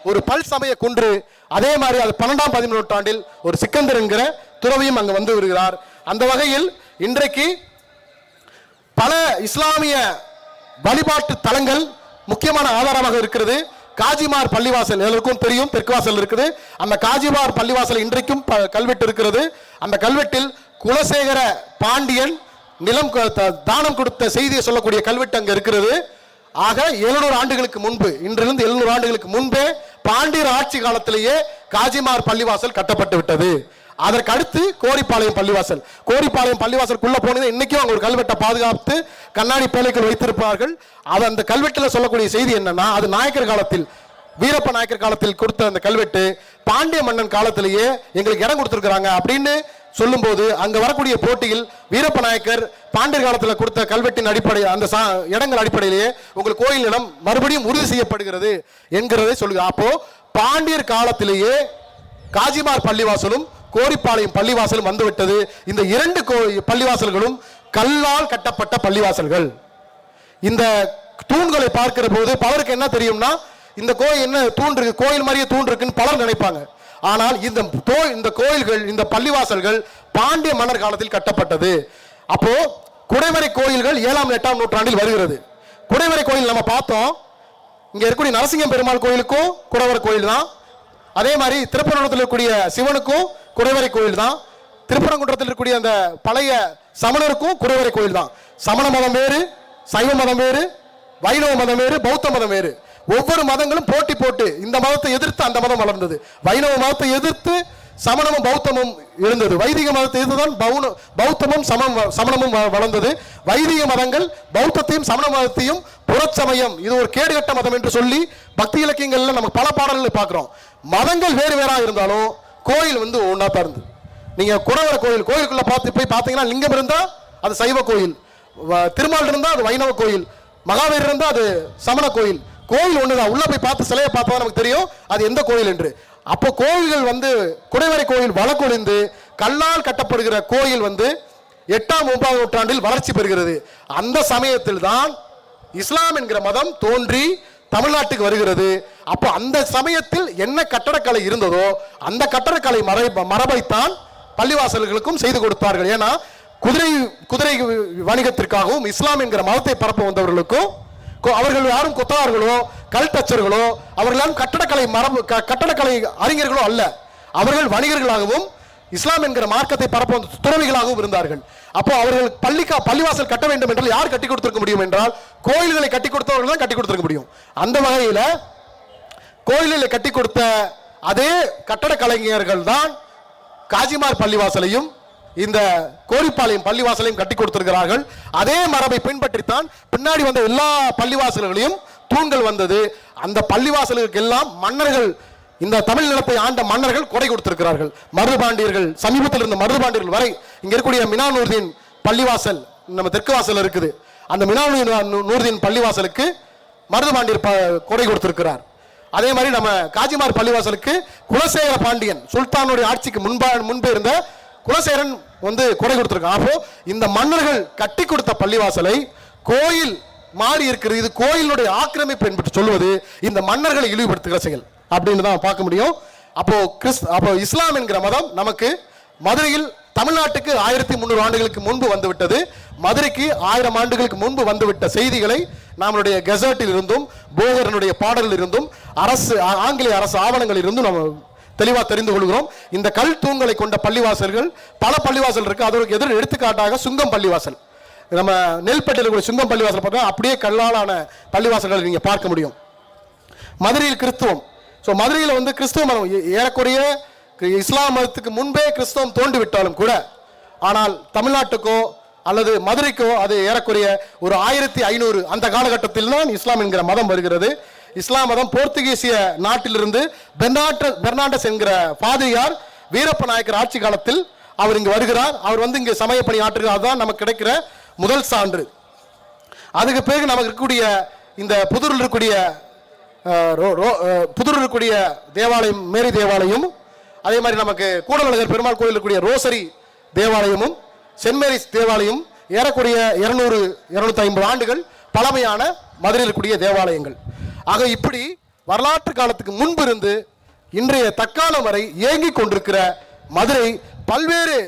Speaker 3: ஒரு பல் சமய குன்று. அதே மாதிரி அது 12-13 நூற்றாண்டில் ஒரு சிக்கந்தர் என்கிற துறவியும் அங்கு வந்து வருகிறார். அந்த வகையில் இன்றைக்கு பல இஸ்லாமிய வழிபாட்டு தலங்கள் முக்கியமான ஆதாரமாக இருக்கிறது. காஜிமார் பள்ளிவாசல் எல்லாருக்கும் தெரியும், தெற்கு வாசல் இருக்குது. அந்த காஜிமார் பள்ளிவாசல் இன்றைக்கும் கல்வெட்டு இருக்கிறது. அந்த கல்வெட்டில் குலசேகர பாண்டியன் நிலம் தானம் கொடுத்த செய்தியை சொல்லக்கூடிய கல்வெட்டு அங்க இருக்கிறது. ஆக 700 ஆண்டுகளுக்கு முன்பு, இன்றிலிருந்து 700 ஆண்டுகளுக்கு முன்பே பாண்டியர் ஆட்சி காலத்திலேயே காஜிமார் பள்ளிவாசல் கட்டப்பட்டு விட்டது. அதற்கு அடுத்து கோரிப்பாளையம் பள்ளிவாசலுக்குள்ள போனது இன்னைக்கும் அங்க ஒரு கல்வெட்டை பாதுகாத்து கண்ணாடி பேழைகள் வைத்திருப்பார்கள். அந்த கல்வெட்டில் சொல்லக்கூடிய செய்தி என்னன்னா, அது நாயக்கர் காலத்தில், வீரப்ப நாயக்கர் காலத்தில் கொடுத்த அந்த கல்வெட்டு பாண்டிய மன்னன் காலத்திலேயே எங்களுக்கு இடம் கொடுத்திருக்கிறாங்க அப்படின்னு சொல்லும் போது அங்க வரக்கூடிய போட்டியில் வீரப்ப நாயக்கர் பாண்டியர் காலத்தில் கொடுத்த கல்வெட்டின் அடிப்படை அந்த இடங்கள் அடிப்படையிலேயே உங்களுக்கு கோயில் இடம் மறுபடியும் உறுதி செய்யப்படுகிறது என்கிறதை சொல்லுங்க. அப்போ பாண்டியர் காலத்திலேயே காஜிமார் பள்ளிவாசலும் கோரிப்பாளையம் பள்ளிவாசலும் வந்துவிட்டது. இந்த 2 பள்ளிவாசல்களும் கல்லால் கட்டப்பட்ட பள்ளிவாசல்கள். இந்த தூண்களை பார்க்கிற போது பலருக்கு என்ன தெரியும்னா, இந்த கோயில் என்ன தூண் இருக்கு, கோயில் மாதிரியே தூண் இருக்குன்னு பலர் நினைப்பாங்க. ஆனால் இந்த கோயில்கள், இந்த பள்ளிவாசல்கள் பாண்டிய மன்னர் காலத்தில் கட்டப்பட்டது. அப்போ குடைவரை கோயில்கள் 7ஆம்-8ஆம் நூற்றாண்டில் வருகிறது. குடைவரை கோயில் நம்ம பார்த்தோம், இங்க இருக்கக்கூடிய நரசிங்கம் பெருமாள் கோயிலுக்கும் குடைவரை கோயில் தான். அதே மாதிரி திருப்பரங்குன்றத்தில் இருக்கக்கூடிய சிவனுக்கும் குடைவரை கோயில் தான். திருப்பரங்குன்றத்தில் இருக்கக்கூடிய அந்த பழைய சமணருக்கும் குடைவரை கோயில் தான். சமண மதம் வேறு, சைவ மதம் வேறு, வைணவ மதம் வேறு, பௌத்த மதம் வேறு. ஒவ்வொரு மதங்களும் போட்டி போட்டு இந்த மதத்தை எதிர்த்து அந்த மதம் வளர்ந்தது. வைணவ மதத்தை எதிர்த்து சமணமும் பௌத்தமும் இருந்தது. வைதிக மதத்தை எதிர்த்துதான் பௌத்தமும் சமணமும் வளர்ந்தது. வைதிக மதங்கள் பௌத்தத்தையும் சமண மதத்தையும் புறச்சமயம், இது ஒரு கேடுகட்ட மதம் என்று சொல்லி பக்தி இலக்கியங்கள்ல நம்ம பல பாடல்களை பார்க்கிறோம். மதங்கள் வேறு வேறா இருந்தாலும் கோயில் ஒன்னா தான் இருந்தது. நீங்க குடவர கோயிலுக்குள்ள போய் பார்த்தீங்கன்னா லிங்கம் இருந்தா அது சைவ கோயில், திருமால் இருந்தா அது வைணவ கோயில், மகாவீர் இருந்தா அது சமண கோயில். கோயில் ஒண்ணுதான். உள்ள போய் பார்த்து சிலையை பார்த்தா நமக்கு தெரியும் அது எந்த கோயில் என்று. அப்போ கோயில்கள் குடைவரை கோயில் வழக்கொழிந்து கல்லால் கட்டப்படுகிற கோயில் 8ஆம் 9ஆம் நூற்றாண்டில் வளர்ச்சி பெறுகிறது. அந்த சமயத்தில் தான் இஸ்லாம் என்கிற மதம் தோன்றி தமிழ்நாட்டுக்கு வருகிறது. அப்போ அந்த சமயத்தில் என்ன கட்டடக்கலை இருந்ததோ அந்த கட்டடக்கலை மரபைத்தான் பள்ளிவாசல்களுக்கும் செய்து கொடுத்தார்கள். ஏன்னா குதிரை வணிகத்திற்காகவும் இஸ்லாம் என்கிற மதத்தை பரப்ப வந்தவர்களுக்கும் அவர்கள் யாரும் கொத்தவார்களோ கல் தச்சர்களோ அவர்கள் கட்டடக்கலை அறிஞர்களோ அல்ல. அவர்கள் வணிகர்களாகவும் இஸ்லாம் என்கிற மார்க்கத்தை பரப்ப துறவிகளாகவும் இருந்தார்கள். அப்போ அவர்கள் பள்ளிவாசல் கட்ட வேண்டும் என்றால் யார் கட்டி கொடுத்திருக்க முடியும் என்றால் கோயில்களை கட்டி கொடுத்தவர்கள் தான் கட்டி கொடுத்திருக்க முடியும். அந்த வகையில கோயில்களை கட்டி கொடுத்த அதே கட்டட கலைஞர்கள் தான் காஜிமார் பள்ளிவாசலையும் இந்த கோரிப்பாளையம் பள்ளிவாசலையும் கட்டி கொடுத்திருக்கிறார்கள். அதே மரபை பின்பற்றித்தான் பின்னாடி வந்த எல்லா பள்ளிவாசல்களையும் தூண்கள் வந்தது. அந்த பள்ளிவாசல்களுக்கு எல்லாம் மன்னர்கள், இந்த தமிழ் நிலத்தை ஆண்ட மன்னர்கள் கொடை கொடுத்திருக்கிறார்கள். மருதுபாண்டியர்கள், சமீபத்தில் இருந்த மருதுபாண்டியர்கள் வரை இங்க இருக்கக்கூடிய மினானூர்தீன் பள்ளிவாசல் நம்ம தெற்கு வாசல் இருக்குது. அந்த மினானூர்தீன் பள்ளிவாசலுக்கு மருதுபாண்டியர் கொடை கொடுத்திருக்கிறார். அதே மாதிரி நம்ம காஜிமார் பள்ளிவாசலுக்கு குலசேகர பாண்டியன் சுல்தானுடைய ஆட்சிக்கு முன்பே இருந்த குலசேகரன் கொடை கொடுத்திருக்கான். அப்போ இந்த மன்னர்கள் கட்டி கொடுத்த பள்ளிவாசலை கோயில் மாறி இருக்கிறது. இது கோயிலுடைய ஆக்கிரமிப்பு என்று சொல்வது இந்த மன்னர்களை இழிவுபடுத்துகிற செயல் அப்படின்னு தான் பார்க்க முடியும். அப்போ இஸ்லாம் என்கிற மதம் நமக்கு மதுரையில் தமிழ்நாட்டுக்கு 1300 ஆண்டுகளுக்கு முன்பு வந்துவிட்டது. மதுரைக்கு 1000 ஆண்டுகளுக்கு முன்பு வந்துவிட்ட செய்திகளை நம்மளுடைய கெசட்டில் இருந்தும் போகரனுடைய பாடலில் இருந்தும் ஆங்கிலேய அரசு ஆவணங்களில் இருந்தும் நம்ம தெளிவாக தெரிந்து கொள்கிறோம். இந்த கல் தூண்களை கொண்ட பள்ளிவாசல்கள் பல பள்ளிவாசல் இருக்கு. அதற்கு எதிர் எடுத்துக்காட்டாக சுங்கம் பள்ளிவாசல், நம்ம நெல்பட்டியில் கூட சுங்கம் பள்ளிவாசல் பார்த்தா அப்படியே கல்லாலான பள்ளிவாசல்களை நீங்க பார்க்க முடியும். மதுரையில் கிறிஸ்துவம், மதுரையில் கிறிஸ்துவ மதம் ஏறக்குறைய இஸ்லாம் மதத்துக்கு முன்பே கிறிஸ்தவம் தோன்றிவிட்டாலும் கூட, ஆனால் தமிழ்நாட்டுக்கோ அல்லது மதுரைக்கோ அது ஏறக்குறைய ஒரு 1500 அந்த காலகட்டத்தில் தான் இஸ்லாம் என்கிற மதம் வருகிறது. இஸ்லாம் மதம் போர்த்துகீசிய நாட்டிலிருந்து பெர்னாண்டஸ் என்கிற பாதிரியார் வீரப்ப நாயக்கர் ஆட்சி காலத்தில் அவர் இங்கு வருகிறார். அவர் இங்கு சமய பணி ஆற்றுகிறார். அதுதான் நமக்கு கிடைக்கிற முதல் சான்று. அதுக்கு பிறகு நமக்கு இருக்கக்கூடிய இந்த புதூரில் இருக்கக்கூடிய தேவாலயம், மேரி தேவாலயம், அதே மாதிரி நமக்கு கூடலழகர் பெருமாள் கோயில் இருக்கக்கூடிய ரோசரி தேவாலயமும் சென்ட் மேரிஸ் தேவாலயம் ஏறக்குறைய 200-250 ஆண்டுகள் பழமையான மதுரையில் இருக்கக்கூடிய தேவாலயங்கள். ஆக இப்படி வரலாற்று காலத்துக்கு முன்பு இருந்து இன்றைய தற்காலம் வரை இயங்கிக் கொண்டிருக்கிற மதுரை பல்வேறு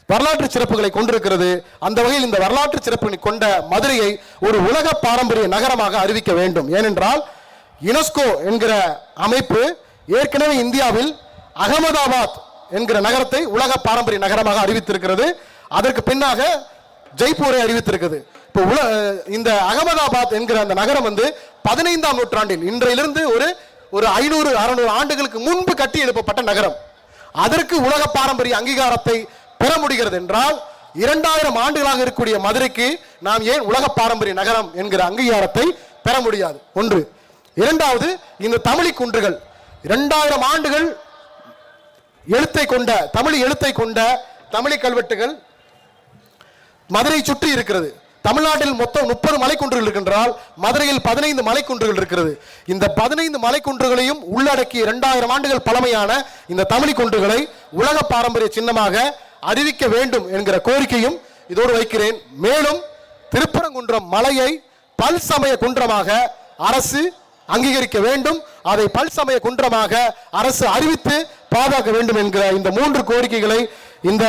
Speaker 3: வரலாற்று சிறப்புகளை கொண்டிருக்கிறது. அந்த வகையில் இந்த வரலாற்று சிறப்பு கொண்ட மதுரையை ஒரு உலக பாரம்பரிய நகரமாக அறிவிக்க வேண்டும். ஏனென்றால் யுனெஸ்கோ என்கிற அமைப்பு ஏற்கனவே இந்தியாவில் அகமதாபாத் என்கிற நகரத்தை உலக பாரம்பரிய நகரமாக அறிவித்திருக்கிறது. அதற்கு பின்னாக ஜெய்ப்பூரை அறிவித்திருக்கிறது. இப்போ இந்த அகமதாபாத் என்கிற அந்த நகரம் 15ஆம் நூற்றாண்டில் இன்றையிலிருந்து ஒரு 500-600 ஆண்டுகளுக்கு முன்பு கட்டி எழுப்பப்பட்ட நகரம். அதற்கு உலக பாரம்பரிய அங்கீகாரத்தை பெற முடிகிறது என்றால் 2000 ஆண்டுகளாக இருக்கக்கூடிய மதுரைக்கு நாம் ஏன் உலக பாரம்பரிய நகரம் என்கிற அங்கீகாரத்தை பெற முடியாது? ஒன்று. இரண்டாவது, இந்த தமிழ் குன்றுகள் 2000 ஆண்டுகள் தமிழ் எழுத்தை கொண்ட தமிழ் கல்வெட்டுகள் மதுரை சுற்றி இருக்கிறது. தமிழ்நாட்டில் மொத்தம் 30 மலைக்குன்றுகள் இருக்கின்றால் மதுரையில் 15 மலைக்குன்றுகள் இருக்கிறது. இந்த 15 மலைக்குன்றுகளையும் உள்ளடக்கிய 2000 ஆண்டுகள் பழமையான இந்த தமிழ் குன்றுகளை உலக பாரம்பரிய சின்னமாக அறிவிக்க வேண்டும் என்கிற கோரிக்கையும் இதோடு வைக்கிறேன். மேலும் திருப்பரங்குன்றம் மலையை பல்சமய குன்றமாக அரசு அங்கீகரிக்க வேண்டும். அதை பல்சமய குன்றமாக அரசு அறிவித்து பாதுகாக்க வேண்டும் என்கிற இந்த 3 கோரிக்கைகளை இந்த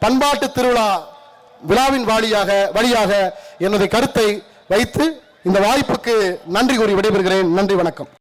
Speaker 3: பண்பாட்டு திருவிழா விழாவின் வழியாக எனது கருத்தை வைத்து இந்த வாய்ப்புக்கு நன்றி கூறி விடைபெறுகிறேன். நன்றி, வணக்கம்.